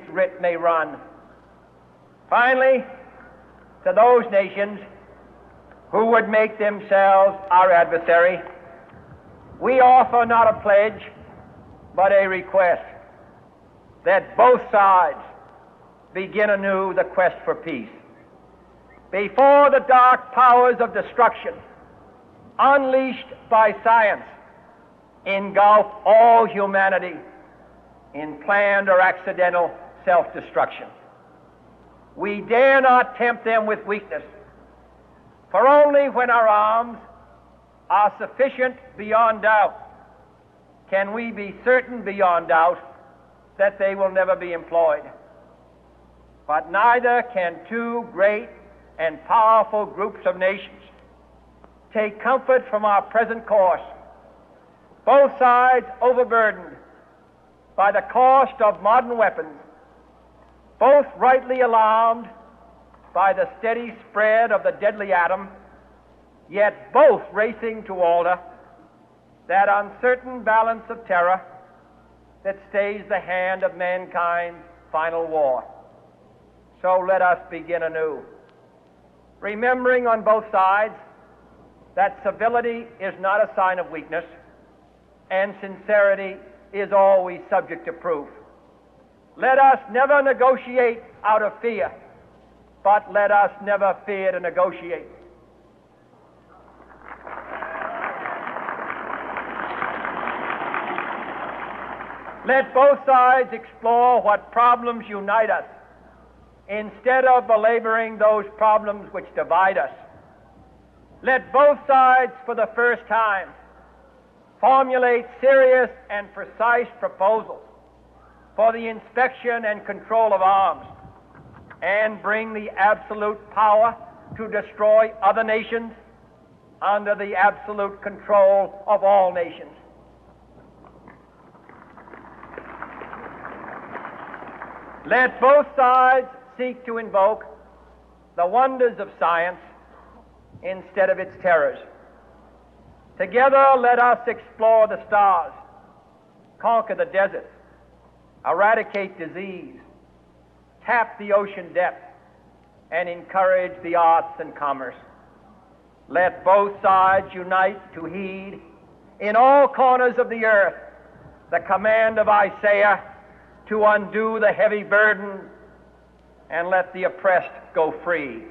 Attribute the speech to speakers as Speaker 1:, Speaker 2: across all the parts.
Speaker 1: its writ may run. Finally, to those nations who would make themselves our adversary, we offer not a pledge, but a request that both sides begin anew the quest for peace. Before the dark powers of destruction, unleashed by science, engulf all humanity in planned or accidental self-destruction. We dare not tempt them with weakness, for only when our arms are sufficient beyond doubt can we be certain beyond doubt that they will never be employed. But neither can two great and powerful groups of nations take comfort from our present course, both sides overburdened by the cost of modern weapons, both rightly alarmed by the steady spread of the deadly atom, yet both racing to alter that uncertain balance of terror that stays the hand of mankind's final war. So let us begin anew, remembering on both sides that civility is not a sign of weakness, and sincerity is always subject to proof. Let us never negotiate out of fear, but let us never fear to negotiate. Let both sides explore what problems unite us, instead of belaboring those problems which divide us. Let both sides, for the first time, formulate serious and precise proposals for the inspection and control of arms, and bring the absolute power to destroy other nations under the absolute control of all nations. Let both sides seek to invoke the wonders of science instead of its terrors. Together, let us explore the stars, conquer the deserts, eradicate disease, tap the ocean depths, and encourage the arts and commerce. Let both sides unite to heed in all corners of the earth the command of Isaiah to undo the heavy burden and let the oppressed go free.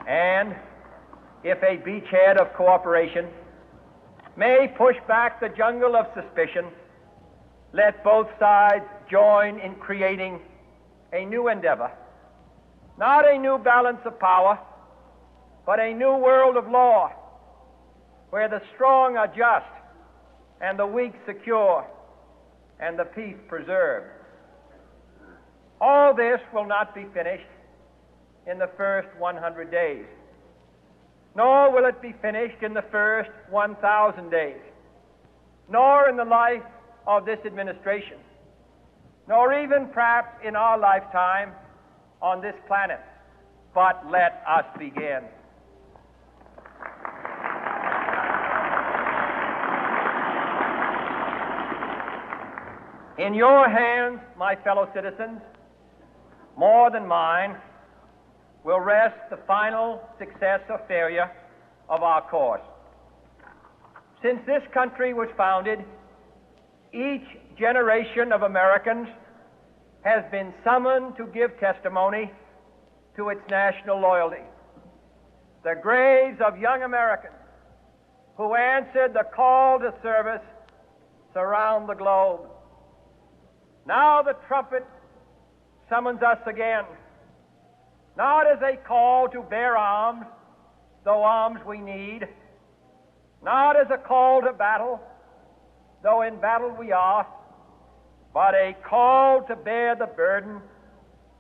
Speaker 1: And if a beachhead of cooperation may push back the jungle of suspicion, let both sides join in creating a new endeavor, not a new balance of power, but a new world of law, where the strong are just and the weak secure and the peace preserved. All this will not be finished in the first 100 days, nor will it be finished in the first 1,000 days, nor in the life of this administration, nor even perhaps in our lifetime on this planet. But let us begin. In your hands, my fellow citizens, more than mine, will rest the final success or failure of our course. Since this country was founded, each generation of Americans has been summoned to give testimony to its national loyalty. The graves of young Americans who answered the call to service surround the globe. Now the trumpet summons us again, not as a call to bear arms, though arms we need, not as a call to battle, though in battle we are, but a call to bear the burden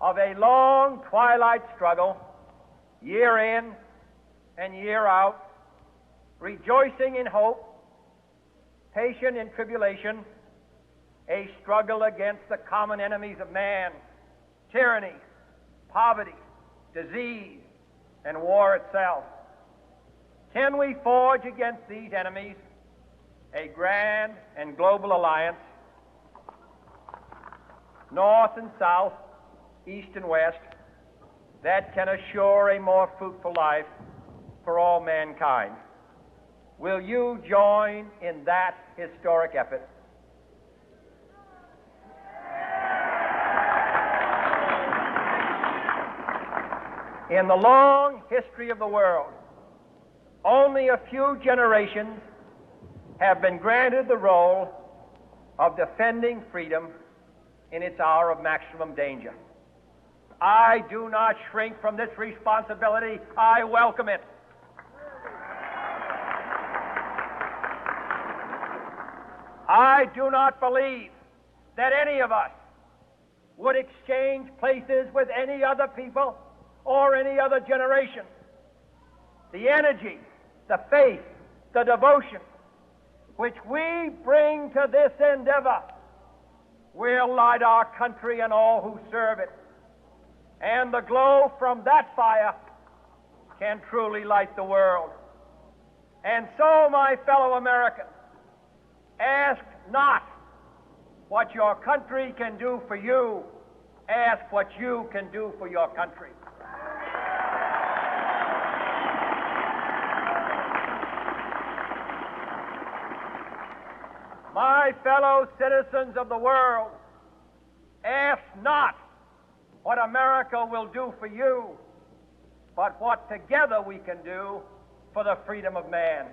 Speaker 1: of a long twilight struggle, year in and year out, rejoicing in hope, patient in tribulation, a struggle against the common enemies of man, tyranny, poverty, disease, and war itself. Can we forge against these enemies a grand and global alliance? north and south, east and west, that can assure a more fruitful life for all mankind. Will you join in that historic effort? In the long history of the world, only a few generations have been granted the role of defending freedom in its hour of maximum danger. I do not shrink from this responsibility. I welcome it. I do not believe that any of us would exchange places with any other people or any other generation. The energy, the faith, the devotion which we bring to this endeavor will light our country and all who serve it. And the glow from that fire can truly light the world. And so, my fellow Americans, ask not what your country can do for you. Ask what you can do for your country. My fellow citizens of the world, ask not what America will do for you, but what together we can do for the freedom of man.